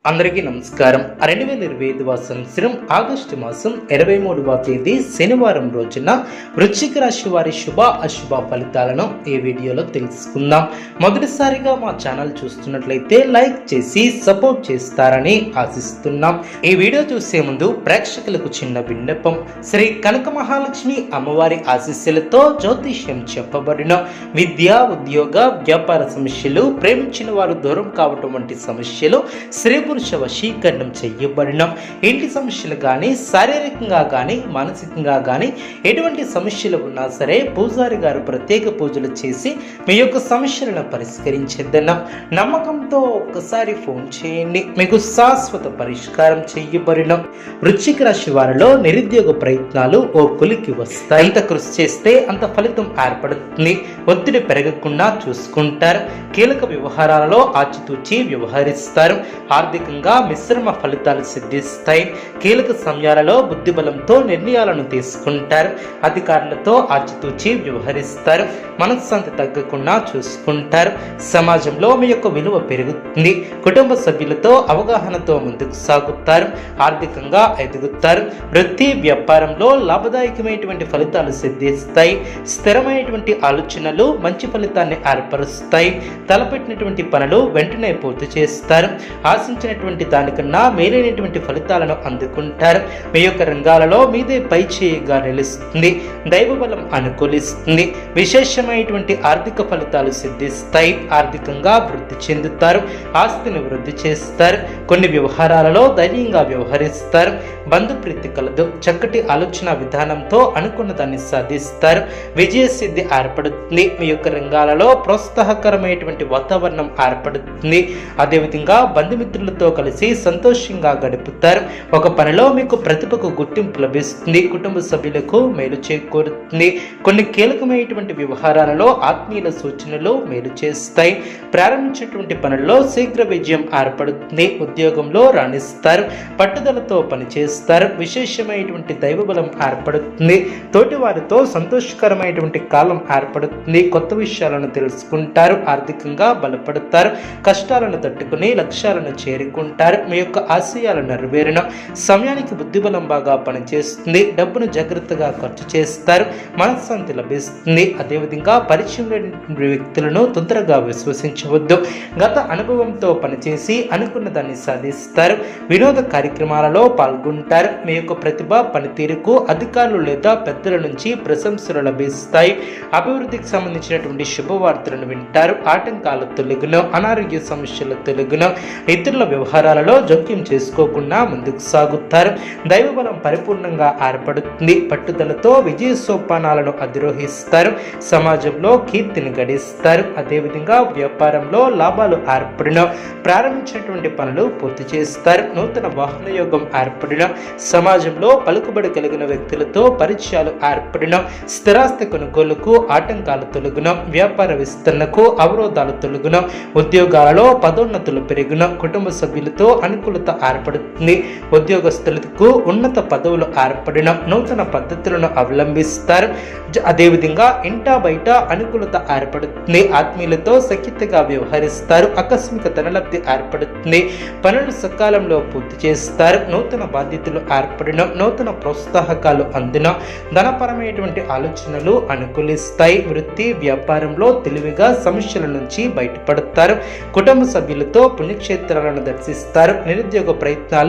అందరికీ నమస్కారం. 2025 సంవత్సరం ఆగస్టు మాసం 23వ తేదీ శనివారం రోజున వృశ్చిక రాశి వారి శుభ అశుభ ఫలితాలను ఈ వీడియోలో తెలుసుకుందాం. మొదటిసారిగా మా ఛానల్ చూస్తున్నట్లయితే లైక్ చేసి సపోర్ట్ చేస్తారని ఆశిస్తున్నాం. ఈ వీడియో చూసే ముందు ప్రేక్షకులకు చిన్న విన్నపం. శ్రీ కనక మహాలక్ష్మి అమ్మవారి ఆశీస్సులతో జ్యోతిష్యం చెప్పబడిన విద్య, ఉద్యోగ, వ్యాపార సమస్యలు, ప్రేమించిన వారు దూరం కావటం వంటి సమస్యలు, స్త్రీ పురుష వశీకరణం చెయ్యబడిన ఇంటి సమస్యలు కానీ, శారీరకంగా కానీ, మానసికంగా కానీ ఎటువంటి సమస్యలు ఉన్నా సరే పూజారి గారు ప్రత్యేక పూజలు చేసి మీ యొక్క సమస్యలను పరిష్కరించేద్దన్నాం. నమ్మకంతో ఒక్కసారి ఫోన్ చేయండి, మీకు శాశ్వత పరిష్కారం చెయ్యబడిన. వృశ్చిక రాశి వారిలో నిరుద్యోగ ప్రయత్నాలు ఓ కొలికి వస్తాయి. ఎంత కృషి చేస్తే అంత ఫలితం ఏర్పడుతుంది. ఒత్తిడి పెరగకుండా చూసుకుంటారు. కీలక వ్యవహారాలలో ఆచితూచి వ్యవహరిస్తారు. ఆర్థికంగా మిశ్రమ ఫలితాలు సిద్ధిస్తాయి. కీలక సమయాలలో బుద్ధిబలంతో నిర్ణయాలను తీసుకుంటారు. అధికారులతో ఆచితూచి వ్యవహరిస్తారు. మనశ్శాంతి తగ్గకుండా చూసుకుంటారు. సమాజంలో మీ యొక్క విలువ పెరుగుతుంది. కుటుంబ సభ్యులతో అవగాహనతో ముందుకు సాగుతారు. ఆర్థికంగా ఎదుగుతారు. వృత్తి, వ్యాపారంలో లాభదాయకమైనటువంటి ఫలితాలు సిద్ధిస్తాయి. స్థిరమైనటువంటి ఆలోచనలు మంచి ఫలితాన్ని ఏర్పరుస్తాయి. తలపెట్టినటువంటి పనులు వెంటనే పూర్తి చేస్తారు. ఆశించినటువంటి దానికన్నా మేలైనటువంటి ఫలితాలను అందుకుంటారు. మీ యొక్క రంగాలలో మీదే పై చేయిగా నిలుస్తుంది. దైవబలం అనుకూలిస్తుంది. విశేషమైనటువంటి ఆర్థిక ఫలితాలు సిద్ధిస్తాయి. ఆర్థికంగా వృద్ధి చెందుతారు. ఆస్తిని వృద్ధి చేస్తారు. కొన్ని వ్యవహారాలలో ధైర్యంగా వ్యవహరిస్తారు. బంధుప్రీతి కలదు. చక్కటి ఆలోచన విధానంతో అనుకున్న దాన్ని సాధిస్తారు. విజయసిద్ధి ఏర్పడుతుంది. మీ యొక్క రంగాలలో ప్రోత్సాహకరమైనటువంటి వాతావరణం ఏర్పడుతుంది. అదేవిధంగా బంధుమిత్రులతో కలిసి సంతోషంగా గడుపుతారు. ఒక పనిలో మీకు ప్రతిభకు గుర్తింపు లభిస్తుంది. కుటుంబ సభ్యులకు మేలు చేకూరుతుంది. కొన్ని కీలకమైనటువంటి వ్యవహారాలలో ఆత్మీయుల సూచనలు మేలు చేస్తాయి. ప్రారంభించినటువంటి పనుల్లో శీఘ్ర విజయం ఏర్పడుతుంది. ఉద్యోగంలో రాణిస్తారు. పట్టుదలతో పనిచేస్తారు. విశేషమైనటువంటి దైవబలం ఏర్పడుతుంది. తోటి వారితో సంతోషకరమైనటువంటి కాలం ఏర్పడుతుంది. కొత్త విషయాలను తెలుసుకుంటారు. ఆర్థికంగా బలపడతారు. కష్టాలను తట్టుకుని లక్ష్యాలను చేరుకుంటారు. మీ యొక్క ఆశయాలు నెరవేరిన సమయానికి బుద్ధిబలం బాగా పనిచేస్తుంది. డబ్బును జాగ్రత్తగా ఖర్చు చేస్తారు. మనశ్శాంతి లభిస్తుంది. అదేవిధంగా పరిచయం లేని వ్యక్తులను తొందరగా విశ్వసించవద్దు. గత అనుభవంతో పనిచేసి అనుకున్న దాన్ని సాధిస్తారు. వినోద కార్యక్రమాలలో పాల్గొంటారు. మీ యొక్క ప్రతిభ, పనితీరుకు అధికారులు లేదా పెద్దల నుంచి ప్రశంసలు లభిస్తాయి. అభివృద్ధికి సంబంధించినటువంటి శుభవార్తలను వింటారు. ఆటంకాలు తొలగును. అనారోగ్య సమస్యలు తొలగును. ఇతరుల వ్యవహారాలలో జోక్యం చేసుకోకుండా ముందుకు సాగుతారు. దైవబలం పరిపూర్ణంగా ఏర్పడుతుంది. పట్టుదలతో విజయ సోపానాలను అధిరోహిస్తారు. సమాజంలో కీర్తిని గడిస్తారు. అదేవిధంగా వ్యాపారంలో లాభాలు ఏర్పడిన ప్రారంభించినటువంటి పనులు పూర్తి చేస్తారు. నూతన వాహన యోగం ఏర్పడిన సమాజంలో పలుకుబడి కలిగిన వ్యక్తులతో పరిచయాలు ఏర్పడిన స్థిరాస్తి కొనుగోలుకు ఆటంకాలు తొలగున వ్యాపార విస్తరణకు అవరోధాలు తొలగున ఉద్యోగాలలో పదోన్నతులు పెరుగున కుటుంబ సభ్యులతో అనుకూలత ఏర్పడుతుంది. ఉద్యోగస్తులకు ఉన్నత పదవులు ఏర్పడిన నూతన పద్ధతులను అవలంబిస్తారు. అదేవిధంగా ఇంటా బయట అనుకూలత ఏర్పడుతుంది. ఆత్మీయులతో సఖ్యతగా వ్యవహరిస్తారు. ఆకస్మిక ధనలబ్ధి ఏర్పడుతుంది. పనులు సకాలంలో పూర్తి చేస్తారు. నూతన బాధ్యతలు ఏర్పడిన నూతన ప్రోత్సాహకాలు అందిన ధనపరమైనటువంటి ఆలోచనలు అనుకూలిస్తాయి. వృత్తి, వ్యాపారంలో తెలివిగా సమస్యల నుంచి బయటపడతారు. కుటుంబ సభ్యులతో పుణ్యక్షేత్రాలను దర్శిస్తారు. నిరుద్యోగ ప్రయత్నాలు